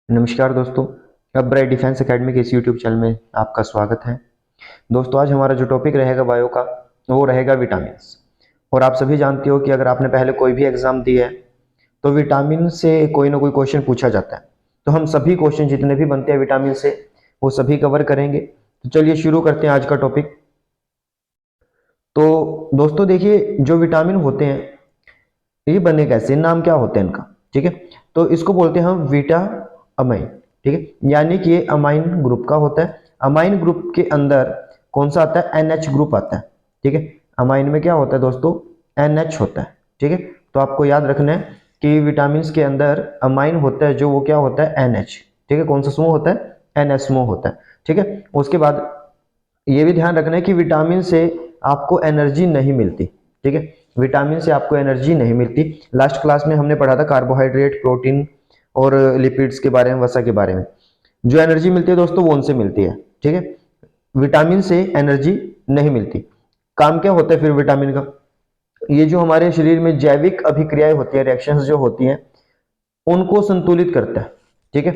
नमस्कार दोस्तों। अब ब्राइट डिफेंस एकेडमी के इस यूट्यूब चैनल में आपका स्वागत है। दोस्तों, आज हमारा जो टॉपिक रहेगा बायो का, वो रहेगा विटामिन्स। और आप सभी जानते हो कि अगर आपने पहले कोई भी एग्जाम दी है तो विटामिन से कोई ना कोई क्वेश्चन पूछा जाता है। तो हम सभी क्वेश्चन जितने भी बनते हैं विटामिन से, वो सभी कवर करेंगे। तो चलिए शुरू करते हैं आज का टॉपिक। तो दोस्तों देखिए, जो विटामिन होते हैं ये बने कैसे, नाम क्या होते हैं इनका, ठीक है। तो इसको बोलते हैं हम विटा अमाइन, ठीक है। यानी कि ये अमाइन ग्रुप का होता है। अमाइन ग्रुप के अंदर कौन सा आता है? NH ग्रुप आता है, ठीक है। अमाइन में क्या होता है दोस्तों? NH होता है, ठीक है। तो आपको याद रखना है कि विटामिन के अंदर अमाइन होता है जो वो क्या होता है? NH, ठीक है। कौन सा समूह होता है? NH समूह होता है, ठीक है। उसके बाद ये भी ध्यान रखना है कि विटामिन से आपको एनर्जी नहीं मिलती, ठीक है। विटामिन से आपको एनर्जी नहीं मिलती। लास्ट क्लास में हमने पढ़ा था कार्बोहाइड्रेट, प्रोटीन और लिपिड्स के बारे में, वसा के बारे में। जो एनर्जी मिलती है दोस्तों वो उनसे मिलती है, ठीक है। विटामिन से एनर्जी नहीं मिलती। काम क्या होता है फिर विटामिन का? ये जो हमारे शरीर में जैविक अभिक्रियाएं होती है, रिएक्शंस जो होती हैं, उनको संतुलित करता है, ठीक है।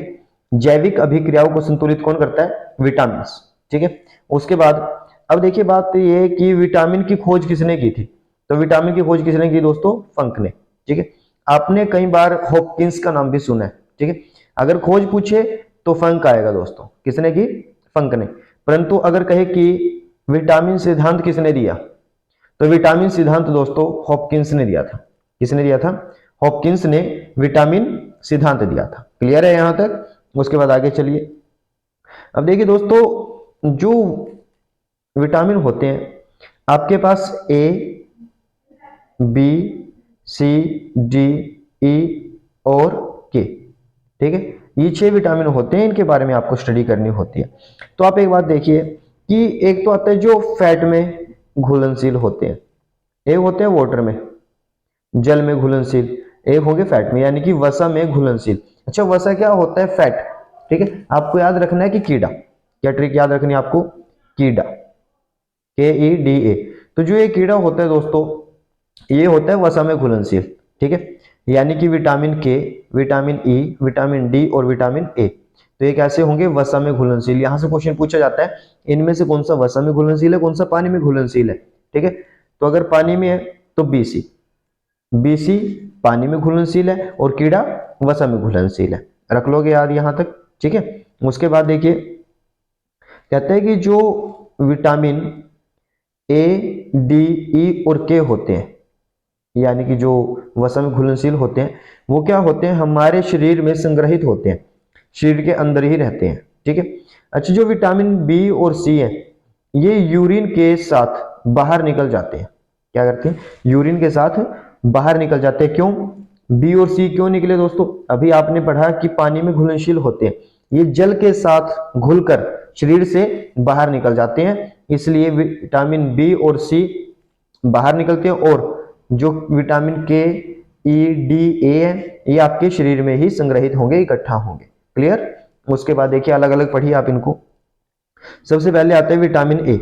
जैविक अभिक्रियाओं को संतुलित कौन करता है? विटामिन, ठीक है। उसके बाद अब देखिए, बात ये है कि विटामिन की खोज किसने की थी? तो विटामिन की खोज किसने की दोस्तों? फंक ने, ठीक है। आपने कई बार हॉपकिंस का नाम भी सुना है, ठीक है। अगर खोज पूछे तो फंक आएगा दोस्तों। किसने की? फंक ने। परंतु अगर कहे कि विटामिन सिद्धांत किसने दिया, तो विटामिन सिद्धांत दोस्तों हॉपकिंस ने दिया था। किसने दिया था? हॉपकिंस ने विटामिन सिद्धांत दिया था। क्लियर है यहां तक? उसके बाद आगे चलिए। अब देखिए दोस्तों, जो विटामिन होते हैं आपके पास ए, बी, सी, डी, ई और के, ठीक है। ये 6 विटामिन होते हैं, इनके बारे में आपको स्टडी करनी होती है। तो आप एक बात देखिए कि एक तो आता है जो फैट में घुलनशील होते हैं, एक होते हैं वाटर में, जल में घुलनशील, एक होंगे फैट में यानी कि वसा में घुलनशील। अच्छा, वसा क्या होता है? फैट, ठीक है। आपको याद रखना है कि कीड़ा, क्या ट्रिक याद रखनी है आपको? कीड़ा, KEDA। तो जो ये कीड़ा होता है दोस्तों, ये होता है वसा में घुलनशील, ठीक है। यानी कि विटामिन के, विटामिन ई, विटामिन डी और विटामिन ए, तो ये कैसे होंगे? वसा में घुलनशील। यहां से क्वेश्चन पूछा जाता है इनमें से कौन सा वसा में घुलनशील है, कौन सा पानी में घुलनशील है, ठीक है। तो अगर पानी में है तो BC, BC पानी में घुलनशील है और कीड़ा वसा में घुलनशील है। रख लोगे याद यहां तक, ठीक है। उसके बाद देखिए, कहते हैं कि जो विटामिन A, D, E और K होते हैं, यानी कि जो वसा में घुलनशील होते हैं, वो क्या होते हैं? हमारे शरीर में संग्रहित होते हैं, शरीर के अंदर ही रहते हैं, ठीक है। अच्छा, जो विटामिन बी और सी है, ये यूरिन के साथ बाहर निकल जाते हैं। क्या करते हैं? यूरिन के साथ बाहर निकल जाते हैं। क्यों बी और सी क्यों निकले दोस्तों? अभी आपने पढ़ा कि पानी में घुलनशील होते हैं, ये जल के साथ घुलकर शरीर से बाहर निकल जाते हैं, इसलिए विटामिन बी और सी बाहर निकलते हैं। और जो विटामिन के, ई, डी, ए है, ये आपके शरीर में ही संग्रहित होंगे, इकट्ठा होंगे। क्लियर? उसके बाद देखिए अलग अलग पढ़िए आप इनको। सबसे पहले आते हैं विटामिन ए,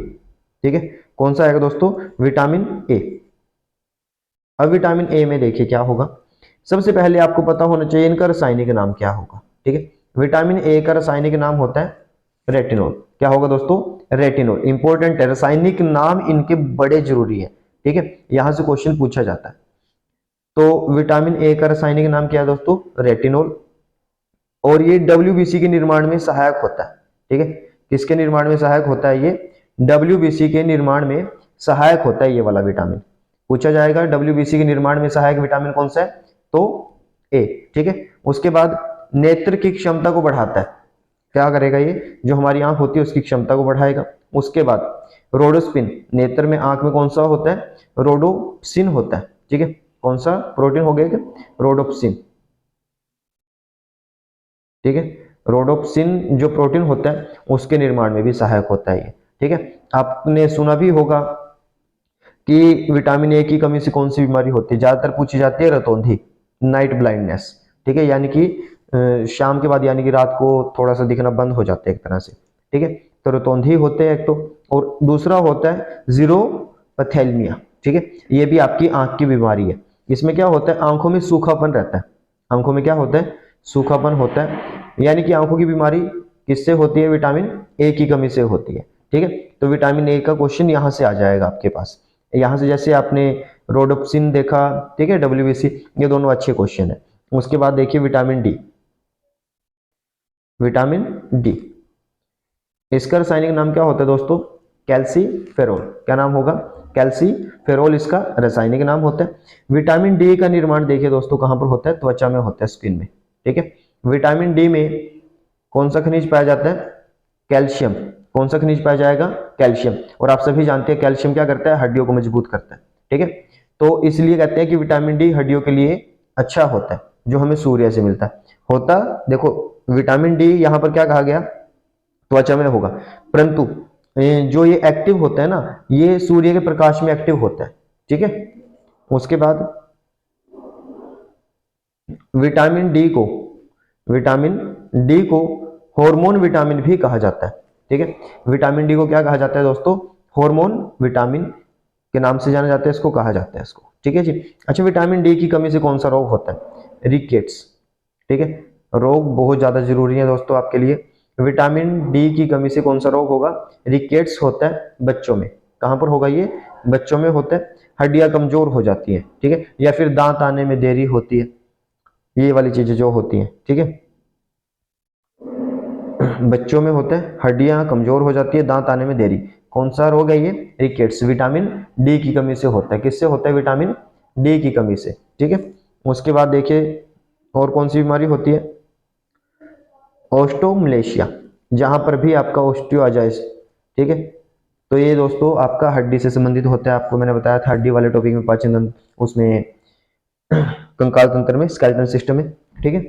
ठीक है। कौन सा आएगा दोस्तों? Vitamin A. अब विटामिन ए में देखिए क्या होगा। सबसे पहले आपको पता होना चाहिए इनका रासायनिक नाम क्या होगा, ठीक है। विटामिन ए का रासायनिक नाम होता है रेटिनॉल। क्या होगा दोस्तों? रेटिनॉल। इंपॉर्टेंट है, रासायनिक नाम इनके बड़े जरूरी है, ठीक है। यहां से क्वेश्चन पूछा जाता है। तो विटामिन ए का रासायनिक नाम क्या है दोस्तों? रेटिनॉल। और ये WBC के निर्माण में सहायक होता है, ठीक है। किसके निर्माण में सहायक होता है? ये WBC के निर्माण में सहायक होता है ये वाला विटामिन। पूछा जाएगा WBC के निर्माण में सहायक विटामिन कौन सा है? तो ए, ठीक है। उसके बाद नेत्र की क्षमता को बढ़ाता है। क्या करेगा ये? जो हमारी आंख होती है उसकी क्षमता को बढ़ाएगा। उसके बाद रोडोस्पिन, नेत्र में, आंख में कौन सा होता है? रोडोप्सिन होता है, ठीक है। कौन सा प्रोटीन हो गया? क्या? रोडोप्सिन, ठीक है। रोडोप्सिन जो प्रोटीन होता है उसके निर्माण में भी सहायक होता है ये, ठीक है। आपने सुना भी होगा कि विटामिन ए की कमी से कौन सी बीमारी होती है? ज्यादातर पूछी जाती है रतौंधी, नाइट ब्लाइंडनेस, ठीक है। यानी कि शाम के बाद, यानी कि रात को थोड़ा सा दिखना बंद हो जाता है एक तरह से, ठीक है। तो रतौंधी होते हैं एक तो, और दूसरा होता है जीरोपैथेलमिया, ठीक है। ये भी आपकी आंख की बीमारी है। इसमें क्या होता है? आंखों में सूखापन रहता है। आंखों में क्या होता है? सूखापन होता है। यानी कि आंखों की बीमारी किससे होती है? विटामिन ए की कमी से होती है। ठीक है, तो विटामिन ए का क्वेश्चन यहाँ से आ जाएगा आपके पास। यहाँ से जैसे आपने रोडोप्सिन देखा, ठीक है, डब्ल्यूबीसी, ये दोनों अच्छे क्वेश्चन है। उसके बाद देखिए विटामिन डी। विटामिन डी, इसका रासायनिक नाम क्या होता है दोस्तों? कैल्सीफेरोल। क्या नाम होगा? कैल्सीफेरोल इसका रासायनिक नाम होता है। विटामिन डी का निर्माण देखिए दोस्तों कहां पर होता है? त्वचा में होता है, स्किन में। ठीक है, विटामिन डी में कौन सा खनिज पाया जाता है? कैल्शियम। कौन सा खनिज पाया जाएगा? कैल्शियम। और आप सभी जानते हैं कैल्शियम क्या करता है? हड्डियों को मजबूत करता है। ठीक है, तो इसलिए कहते हैं कि विटामिन डी हड्डियों के लिए अच्छा होता है, जो हमें सूर्य से मिलता है। होता देखो, विटामिन डी यहां पर क्या कहा गया? त्वचा में होगा, परंतु जो ये एक्टिव होता है ना, ये सूर्य के प्रकाश में एक्टिव होता है। ठीक है, उसके बाद विटामिन डी को, विटामिन डी को हार्मोन विटामिन भी कहा जाता है। ठीक है, विटामिन डी को क्या कहा जाता है दोस्तों? हार्मोन विटामिन के नाम से जाना जाता है, इसको कहा जाता है इसको। ठीक है जी। अच्छा, विटामिन डी की कमी से कौन सा रोग होता है? रिकेट्स। ठीक है, रोग बहुत ज्यादा जरूरी है दोस्तों आपके लिए। विटामिन डी की कमी से कौन सा रोग होगा? रिकेट्स होता है बच्चों में। कहां पर होगा ये? बच्चों में होता है। हड्डियां कमजोर हो जाती हैं, ठीक है, या फिर दांत आने में देरी होती है, ये वाली चीजें जो होती हैं। ठीक है, बच्चों में होता है, हड्डियां कमजोर हो जाती है, दांत आने में देरी। कौन सा रोग है ये? रिकेट्स। विटामिन डी की कमी से होता है। किससे होता है? विटामिन डी की कमी से। ठीक है, उसके बाद देखिए और कौन सी बीमारी होती है? ऑस्टोमलेशिया, जहां पर भी आपका ऑस्टियो आ जाए। ठीक है, तो ये दोस्तों आपका हड्डी से संबंधित होता है। आपको मैंने बताया था हड्डी वाले टॉपिक में, पाचन तंत्र, उसमें कंकाल तंत्र में, स्केलेटल सिस्टम में। ठीक है,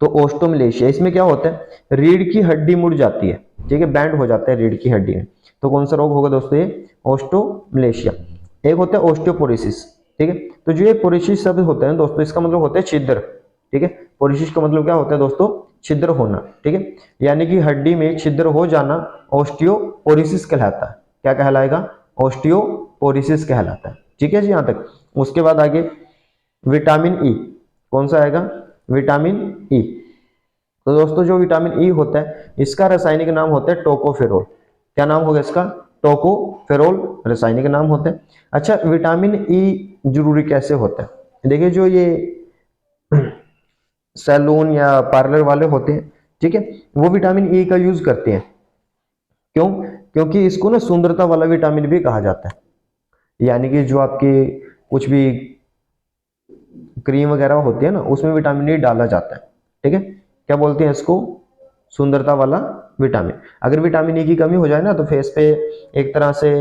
तो ऑस्टोमलेशिया, इसमें क्या होता है? रीढ़ की हड्डी मुड़ जाती है। ठीक है, बैंड हो जाता है रीढ़ की हड्डी में। तो कौन सा रोग होगा दोस्तों? ये ऑस्टोमलेशिया। एक होता है ऑस्टियोपोरोसिस। ठीक है, तो जो ये पोरोसिस शब्द होता है दोस्तों, इसका मतलब होता है छिद्र। ठीक है, पोरोसिस का मतलब क्या होता है दोस्तों? छिद्र होना। ठीक है, यानी कि हड्डी में छिद्र हो जाना ऑस्टियोपोरोसिस कहलाता है। क्या कहलाएगा? ऑस्टियोपोरोसिस कहलाता है। ठीक है जी, यहां तक। उसके बाद आगे विटामिन ई, कौन सा आएगा? Vitamin E. तो दोस्तों जो विटामिन ई होता है, इसका रासायनिक नाम होता है टोकोफेरोल। क्या नाम होगा इसका? टोकोफेरोल रासायनिक नाम होता है। अच्छा, विटामिन ई जरूरी कैसे होता है? देखिए, जो ये सैलून या पार्लर वाले होते हैं, ठीक है, वो विटामिन ई का यूज करते हैं। क्यों? क्योंकि इसको ना सुंदरता वाला विटामिन भी कहा जाता है। यानी कि जो आपके कुछ भी क्रीम वगैरह होती है ना, उसमें विटामिन ई डाला जाता है। ठीक है, क्या बोलते हैं इसको? सुंदरता वाला विटामिन। अगर विटामिन ई की कमी हो जाए ना, तो फेस पे एक तरह से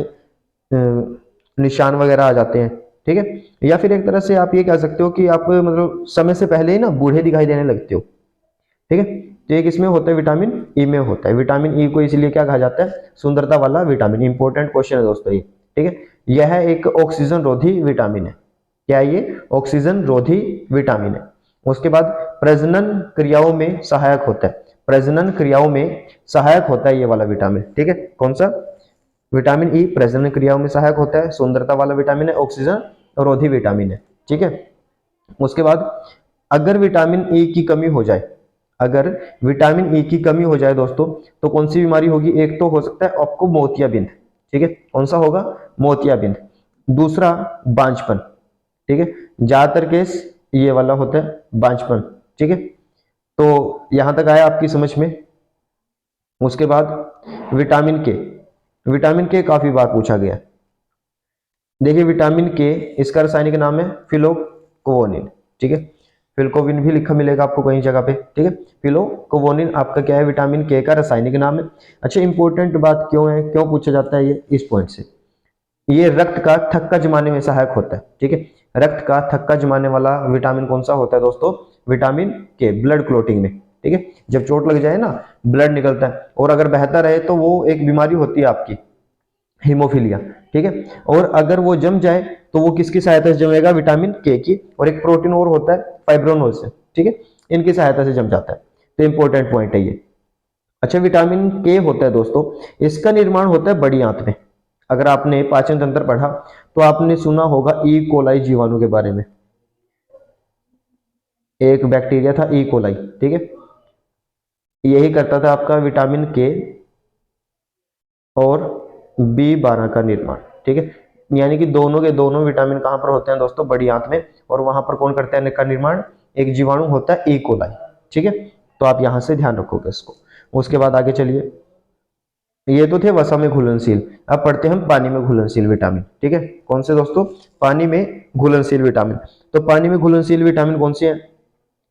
निशान वगैरह आ जाते हैं। ठीक है, या फिर एक तरह से आप ये कह सकते हो कि आप मतलब समय से पहले ही ना बूढ़े दिखाई देने लगते हो। ठीक है, तो एक इसमें होता है विटामिन ई में होता है। विटामिन ई को इसलिए क्या कहा जाता है? सुंदरता वाला विटामिन। इंपॉर्टेंट क्वेश्चन है दोस्तों ये। ठीक है, यह एक ऑक्सीजन रोधी विटामिन है। क्या ये? ऑक्सीजन रोधी विटामिन है। उसके बाद प्रजनन क्रियाओं में सहायक होता है। प्रजनन क्रियाओं में सहायक होता है ये वाला विटामिन। ठीक है, कौन सा? विटामिन ई प्रजनन क्रियाओं में सहायक होता है, सुंदरता वाला विटामिन है, ऑक्सीजन रोधी विटामिन है। ठीक है, उसके बाद अगर विटामिन ई की कमी हो जाए, अगर विटामिन ई की कमी हो जाए दोस्तों, तो कौन सी बीमारी होगी? एक तो हो सकता है आपको मोतियाबिंद। ठीक है, कौन सा होगा? मोतियाबिंद। दूसरा बांझपन। ठीक है, ज्यादातर केस ये वाला होता है, बांझपन। ठीक है, तो यहां तक आया आपकी समझ में। उसके बाद विटामिन के, विटामिन के काफी बार पूछा गया। देखिए विटामिन के, इसका रासायनिक नाम है फिलोक्वोनिन। ठीक है, फिलोक्विन भी लिखा मिलेगा आपको कहीं जगह पे। ठीक है, फिलोक्वोनिन आपका क्या है? विटामिन के का रासायनिक नाम है। अच्छा, इंपॉर्टेंट बात क्यों है, क्यों पूछा जाता है ये? इस पॉइंट से, ये रक्त का थक्का जमाने में सहायक होता है। ठीक है, रक्त का थक्का जमाने वाला विटामिन कौन सा होता है दोस्तों? विटामिन के, ब्लड क्लोटिंग में। ठीक है, जब चोट लग जाए ना, ब्लड निकलता है, और अगर बहता रहे तो वो एक बीमारी होती है आपकी, हीमोफीलिया। ठीक है, और अगर वो जम जाए तो वो किसकी सहायता से जमेगा? विटामिन के की। और एक प्रोटीन और होता है फाइब्रोनोल से। ठीक है, इनकी सहायता से जम जाता है। तो इंपॉर्टेंट पॉइंट है ये। अच्छा, विटामिन के होता है दोस्तों, इसका निर्माण होता है बड़ी आंत में। अगर आपने पाचन तंत्र पढ़ा तो आपने सुना होगा ई कोलाई जीवाणु के बारे में। एक बैक्टीरिया था ई कोलाई। ठीक है, यही करता था आपका विटामिन के और B12 का निर्माण। ठीक है, यानी कि दोनों के दोनों विटामिन कहाँ पर होते हैं दोस्तों, बड़ी आंत में, और वहां पर कौन करता है इनका निर्माण, एक जीवाणु होता है ई कोलाई। ठीक है, तो आप यहां से ध्यान रखोगे इसको। उसके बाद आगे चलिए, ये तो थे वसा में घुलनशील, अब पढ़ते हैं हम पानी में घुलनशील विटामिन। ठीक है, कौन से दोस्तों, पानी में घुलनशील विटामिन। तो पानी में घुलनशील विटामिन कौन से हैं,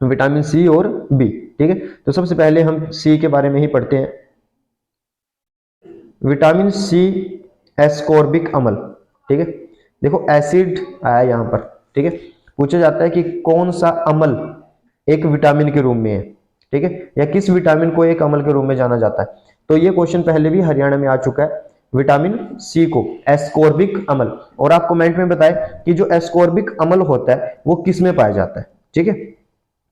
विटामिन सी और बी। ठीक है, तो सबसे पहले हम सी के बारे में ही पढ़ते हैं। विटामिन सी एस्कॉर्बिक अम्ल। ठीक है, देखो एसिड आया यहां पर। ठीक है, पूछा जाता है कि कौन सा अम्ल एक विटामिन के रूप में है। ठीक है, या किस विटामिन को एक अम्ल के रूप में जाना जाता है। तो ये क्वेश्चन पहले भी हरियाणा में आ चुका है, विटामिन सी को एस्कॉर्बिक अम्ल। और आप कमेंट में बताएं कि जो एस्कॉर्बिक अम्ल होता है वो किस में पाया जाता है। ठीक है,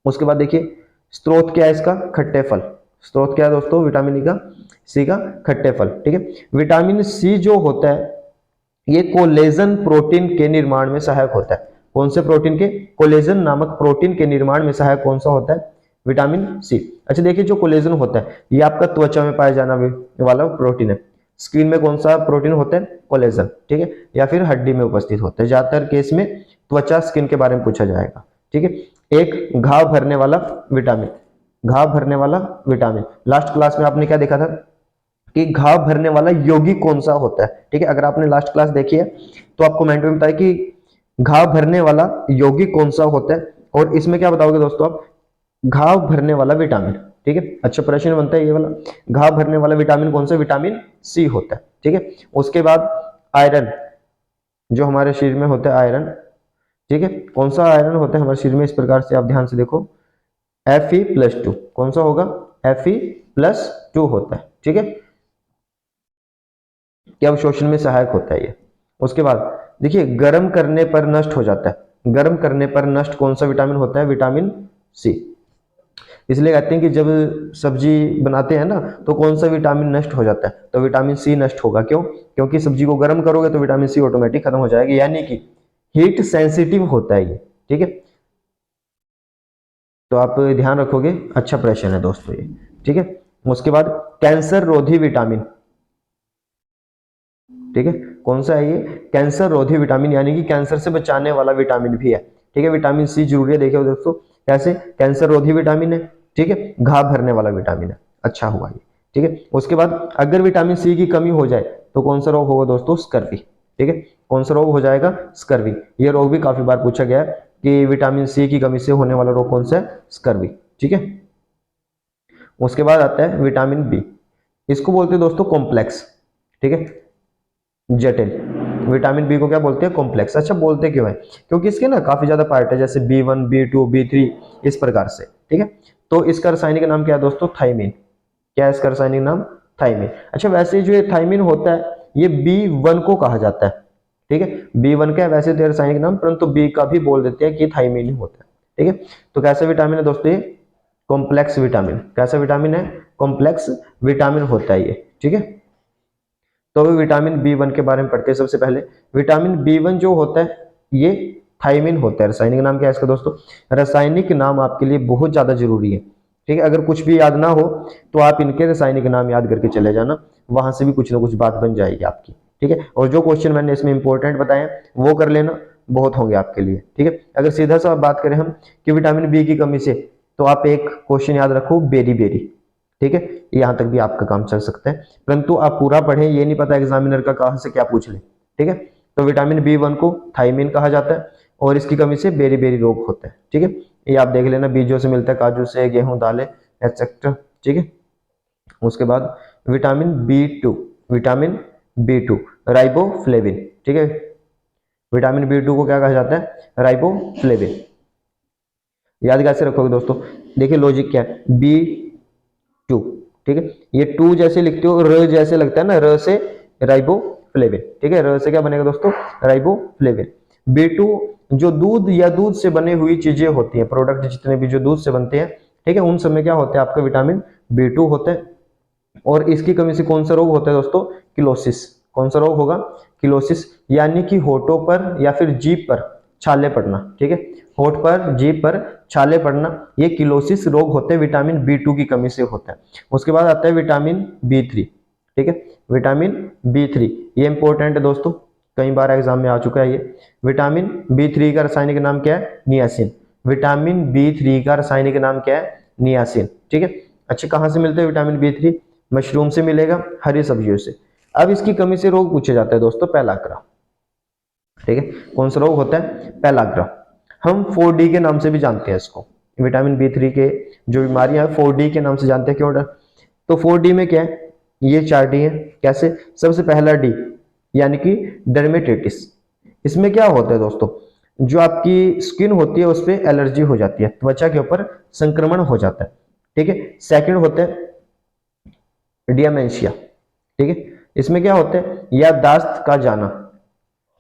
उसके बाद देखिए स्रोत क्या है इसका, खट्टे फल। स्रोत क्या है दोस्तों विटामिन ई का, सी का, खट्टे फल। ठीक है, विटामिन सी जो होता है ये कोलेजन प्रोटीन के निर्माण में सहायक होता है। कौन से प्रोटीन के, कोलेजन नामक प्रोटीन के निर्माण में सहायक कौन सा होता है, विटामिन सी। अच्छा देखिए, जो कोलेजन होता है ये आपका त्वचा में पाया जाने वाला प्रोटीन है। स्किन में कौन सा प्रोटीन होता है, कोलेजन। ठीक है, या फिर हड्डी में उपस्थित होता है। ज्यादातर केस में त्वचा स्किन के बारे में पूछा जाएगा। ठीक है, एक घाव भरने वाला विटामिन, घाव भरने वाला विटामिन। लास्ट क्लास में आपने क्या देखा था कि घाव भरने वाला यौगिक कौन सा होता है। ठीक है, अगर आपने लास्ट क्लास देखी है तो आप कमेंट में बताएं कि घाव भरने वाला यौगिक कौन सा होता है, और इसमें क्या बताओगे दोस्तों आप, घाव भरने वाला विटामिन। ठीक है, अच्छा प्रश्न बनता है ये वाला, घाव भरने वाला विटामिन कौन सा, विटामिन सी होता है। ठीक है, उसके बाद आयरन, जो हमारे शरीर में होता है आयरन। ठीक है, कौन सा आयरन होता है हमारे शरीर में, इस प्रकार से आप ध्यान से देखो, Fe+2। कौन सा होगा, Fe+2 होता है। ठीक है, कि अवशोषण में सहायक होता है ये। उसके बाद देखिए गर्म करने पर नष्ट हो जाता है, गर्म करने पर नष्ट कौन सा विटामिन होता है, विटामिन सी। इसलिए कहते हैं कि जब सब्जी बनाते हैं ना तो कौन सा विटामिन नष्ट हो जाता है, तो विटामिन सी नष्ट होगा। क्यों, क्योंकि सब्जी को गर्म करोगे तो विटामिन सी ऑटोमेटिक खत्म हो जाएगी, यानी कि हीट सेंसिटिव होता है ये। ठीक है, तो आप ध्यान रखोगे, अच्छा प्रश्न है दोस्तों ये। ठीक है, उसके बाद कैंसर रोधी विटामिन। ठीक है, कौन सा है ये, कैंसर रोधी विटामिन, यानी कि कैंसर से बचाने वाला विटामिन भी है। ठीक है, विटामिन सी जरूरी है। देखिए दोस्तों कैसे, कैंसर रोधी विटामिन है। ठीक है, घाव भरने वाला विटामिन है। अच्छा हुआ ये। ठीक है, उसके बाद अगर विटामिन सी की कमी हो जाए तो कौन सा रोग होगा दोस्तों, स्कर्वी। ठीक है, कौन सा रोग हो जाएगा, स्कर्वी। ये रोग भी काफी बार पूछा गया है कि विटामिन सी की कमी से होने वाला रोग कौन सा है, स्कर्वी। ठीक है, उसके बाद आता है विटामिन बी, इसको बोलते हैं दोस्तों कॉम्प्लेक्स। ठीक है, जटिल। विटामिन बी को क्या बोलते हैं, कॉम्प्लेक्स। अच्छा बोलते क्यों है, क्योंकि इसके ना काफी ज्यादा पार्ट है, जैसे B1 B2 B3 इस प्रकार से। ठीक है, तो इसका रासायनिक नाम क्या है दोस्तों, थाइमिन। क्या है इसका रासायनिक नाम, थाइमिन। अच्छा वैसे जो ये थाइमिन होता है ये B1 को कहा जाता है। ठीक है, B1 का है वैसे तो रासायनिक नाम, परंतु बी का भी बोल देते हैं कि थाइमिन ही होता है। ठीक है, तो कैसा विटामिन है दोस्तों ये, कॉम्प्लेक्स विटामिन। कैसा विटामिन है, कॉम्प्लेक्स विटामिन होता है ये। ठीक है, तो अभी विटामिन B1 के बारे में पढ़ते हैं। सबसे पहले विटामिन B1 जो होता है ये थाइमिन होता है। रासायनिक नाम क्या है इसका दोस्तों, रासायनिक नाम आपके लिए बहुत ज्यादा जरूरी है। ठीक है, अगर कुछ भी याद ना हो तो आप इनके रासायनिक नाम याद करके चले जाना, वहां से भी कुछ ना कुछ बात बन जाएगी आपकी। ठीक है, और जो क्वेश्चन मैंने इसमें इंपॉर्टेंट बताए वो कर लेना, बहुत होंगे आपके लिए। ठीक है, अगर सीधा सा बात करें हम कि विटामिन बी की कमी से, तो आप एक क्वेश्चन याद रखो, बेरी बेरी। ठीक है, यहां तक भी आपका काम चल सकता है, परंतु आप पूरा पढ़ें, ये नहीं पता एग्जामिनर का कहां से क्या पूछ ले। ठीक है, तो विटामिन B1 को थाइमिन कहा जाता है और इसकी कमी से बेरी बेरी रोग होता है। ठीक है, ये आप देख लेना, बीजों से मिलता है, काजू से, गेहूं, दालें एक्सेट्रा। ठीक है, उसके बाद vitamin B2, vitamin B2 riboflavin. ठीक है, विटामिन B2 को क्या कहा जाता है, राइबोफ्लेविन। याद कैसे रखोगे दोस्तों, देखिए लॉजिक क्या है, B2। ठीक है, ये 2 जैसे लिखते हो, र जैसे लगता है ना, र से राइबोफ्लेविन। ठीक है, र से क्या बनेगा दोस्तों, राइबोफ्लेविन। B2 जो दूध या दूध से बनी हुई चीजें होती हैं, प्रोडक्ट जितने भी जो दूध से बनते हैं, ठीक है, उन समय क्या होता है, आपका विटामिन B2 होता है। और इसकी कमी से कौन सा रोग होता है दोस्तों, किलोसिस। कौन सा रोग होगा, किलोसिस, यानी कि होठों पर या फिर जीभ पर छाले पड़ना। ठीक है, होठ पर, जीभ पर छाले पड़ना, ये किलोसिस रोग होते हैं, विटामिन B2 की कमी से होता है। उसके बाद आता है विटामिन B3, ठीक है, विटामिन B3 ये इंपॉर्टेंट है दोस्तों, कई बार एग्जाम में आ चुका है ये। विटामिन B3 का रासायनिक नाम क्या है? नियासिन। विटामिन B3 का रासायनिक नाम क्या है? नियासिन, ठीक है। अच्छा, कहाँ से मिलते हैं विटामिन B3? मशरूम से मिलेगा, हरी सब्जियों से। अब इसकी कमी से रोग पूछे जाते हैं दोस्तों, पेलाग्रा, ठीक है। कौन सा रोग होता है? पेलाग्रा। हम 4D के नाम से भी जानते हैं इसको, विटामिन B3 के जो बीमारियां 4D के नाम से जानते हैं, क्यों? तो 4D में क्या है? ये 4D है। कैसे? सबसे पहला D यानी कि डर्मेटाइटिस। इसमें क्या होता है दोस्तों, जो आपकी स्किन होती है उस पर एलर्जी हो जाती है, त्वचा के ऊपर संक्रमण हो जाता है, ठीक है। सेकंड होता है डिमेंशिया, ठीक है। इसमें क्या होता है? याददाश्त का जाना,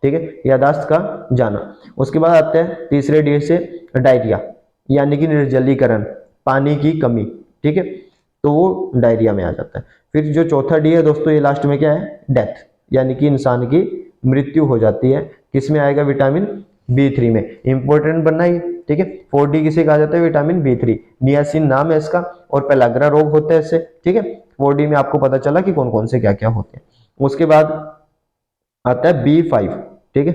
ठीक है, याददाश्त का जाना। उसके बाद आता है तीसरे डी से डायरिया यानी कि निर्जलीकरण, पानी की कमी, ठीक है, तो वो डायरिया में आ जाता है। फिर जो चौथा डी है दोस्तों, ये लास्ट में क्या है? डेथ, यानी कि इंसान की मृत्यु हो जाती है। किस में आएगा? विटामिन B3 में। इंपॉर्टेंट बनना ही, ठीक है। 4D किसे कहा जाता है? विटामिन B3, नियासिन नाम है इसका, और पेलाग्रा रोग होता है इससे, ठीक है। 4D में आपको पता चला कि कौन कौन से क्या क्या होते हैं। उसके बाद आता है B5, ठीक है।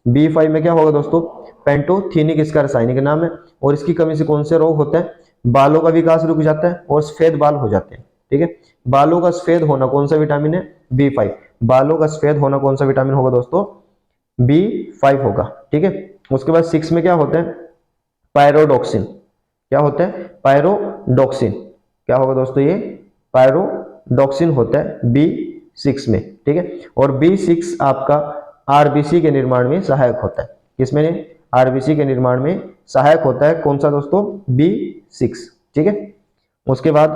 B5 में क्या होगा दोस्तों? पेंटोथेनिक इसका रासायनिक नाम है, और इसकी कमी से कौन से रोग होता है? बालों का विकास रुक जाता है और सफेद बाल हो जाते हैं, ठीक है। बालों का सफेद होना कौन सा विटामिन है? B5। बालों का सफेद होना कौन सा विटामिन होगा दोस्तों? B5 होगा, ठीक है। उसके बाद 6 में क्या होता है? पायरोडॉक्सिन। क्या होता है? पायरोडॉक्सिन। क्या होगा दोस्तों? ये पायरोडॉक्सिन होता है B6 में, ठीक है। और B6 आपका आरबीसी के निर्माण में सहायक होता है। किसमें? आरबीसी के निर्माण में सहायक होता है। कौन सा दोस्तों? B6, ठीक है। उसके बाद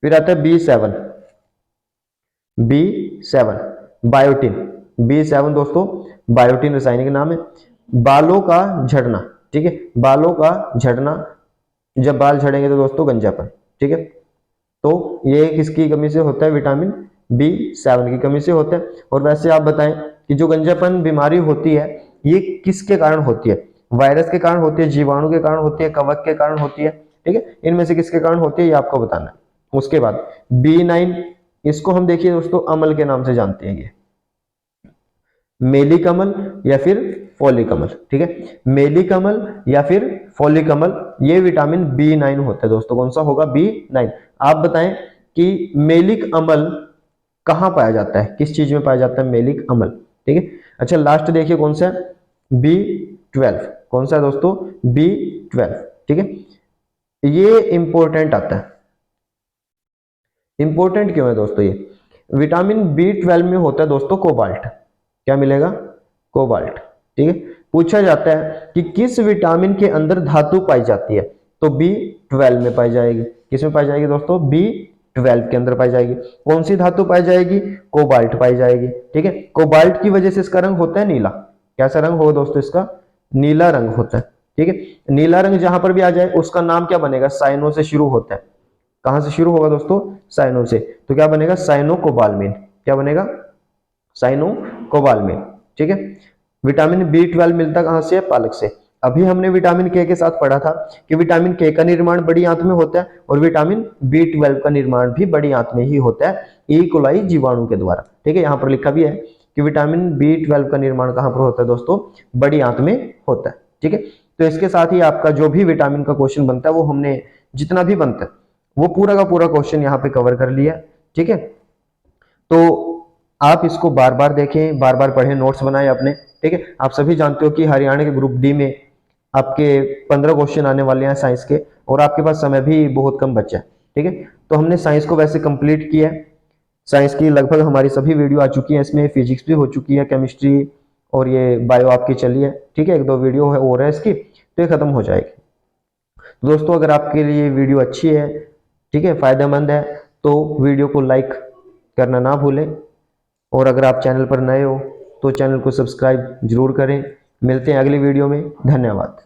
फिर आता है B7। B7 biotin. B7 दोस्तों बायोटिन रासायनिक नाम है। बालों का झड़ना, ठीक है, बालों का झड़ना, जब बाल झड़ेंगे तो दोस्तों गंजापन, ठीक है। तो ये किसकी कमी से होता है? विटामिन B7 की कमी से होता है। और वैसे आप बताएं कि जो गंजापन बीमारी होती है ये किसके कारण होती है? वायरस के कारण होती है, जीवाणु के कारण होती है, कवक के कारण होती है, ठीक है। इनमें से किसके कारण होती है ये आपको बताना है। उसके बाद B9, इसको हम देखिए दोस्तों अमल के नाम से जानते हैं, ये मेलिक अमल या फिर फॉलिक अमल, ठीक है। मेलिक अमल या फिर फॉलिक अमल, ये विटामिन B9 होता है दोस्तों। कौन सा होगा? B9। आप बताएं कि मेलिक अमल कहां पाया जाता है, किस चीज में पाया जाता है मेलिक अमल, ठीक है। अच्छा, लास्ट देखिए कौन सा है? B12। कौन सा है दोस्तों? B12, ठीक है। ये इंपॉर्टेंट आता है। इंपॉर्टेंट क्यों है दोस्तों ये? विटामिन B12 में होता है दोस्तों कोबाल्ट। क्या मिलेगा? कोबाल्ट, ठीक है। पूछा जाता है कि किस विटामिन के अंदर धातु पाई जाती है, तो B12 में पाई जाएगी। किस में पाई जाएगी दोस्तों? B12 के अंदर पाई जाएगी। कौन सी धातु पाई जाएगी? कोबाल्ट पाई जाएगी, ठीक है। कोबाल्ट की वजह से इसका रंग होता है नीला। कैसा रंग होगा दोस्तों इसका? नीला रंग होता है, ठीक है। नीला रंग जहां पर भी आ जाए उसका नाम क्या बनेगा? साइनो से शुरू होता है। कहां से शुरू होगा दोस्तों? साइनो से। तो क्या बनेगा? साइनोकोबाल्मिन। क्या बनेगा? साइनोकोबाल्मिन, ठीक है। विटामिन B12 मिलता कहां से है? पालक से। अभी हमने विटामिन के साथ पढ़ा था कि विटामिन के का निर्माण बड़ी आंत में होता है और विटामिन B12 का निर्माण भी बड़ी आंत में ही होता है, ई कोलाई जीवाणु के द्वारा, ठीक है। यहां पर लिखा भी है कि विटामिन B12 का निर्माण कहां पर होता है दोस्तों? बड़ी आंत में होता है, ठीक है। तो इसके साथ ही आपका जो भी विटामिन का क्वेश्चन बनता है वो हमने जितना भी बनता है वो पूरा का पूरा क्वेश्चन यहाँ पे कवर कर लिया, ठीक है। तो आप इसको बार बार देखें, बार बार पढ़ें, नोट्स बनाएं अपने, ठीक है। आप सभी जानते हो कि हरियाणा के ग्रुप डी में आपके 15 क्वेश्चन आने वाले हैं साइंस के, और आपके पास समय भी बहुत कम बचा है, ठीक है। तो हमने साइंस को वैसे कंप्लीट किया है। साइंस की लगभग हमारी सभी वीडियो आ चुकी है, इसमें फिजिक्स भी हो चुकी है, केमिस्ट्री और ये बायो आपकी चली है, ठीक है। एक दो वीडियो है और है इसकी, तो ये खत्म हो जाएगी। दोस्तों अगर आपके लिए वीडियो अच्छी है, ठीक है, फायदेमंद है, तो वीडियो को लाइक करना ना भूलें, और अगर आप चैनल पर नए हो तो चैनल को सब्सक्राइब जरूर करें। मिलते हैं अगली वीडियो में। धन्यवाद।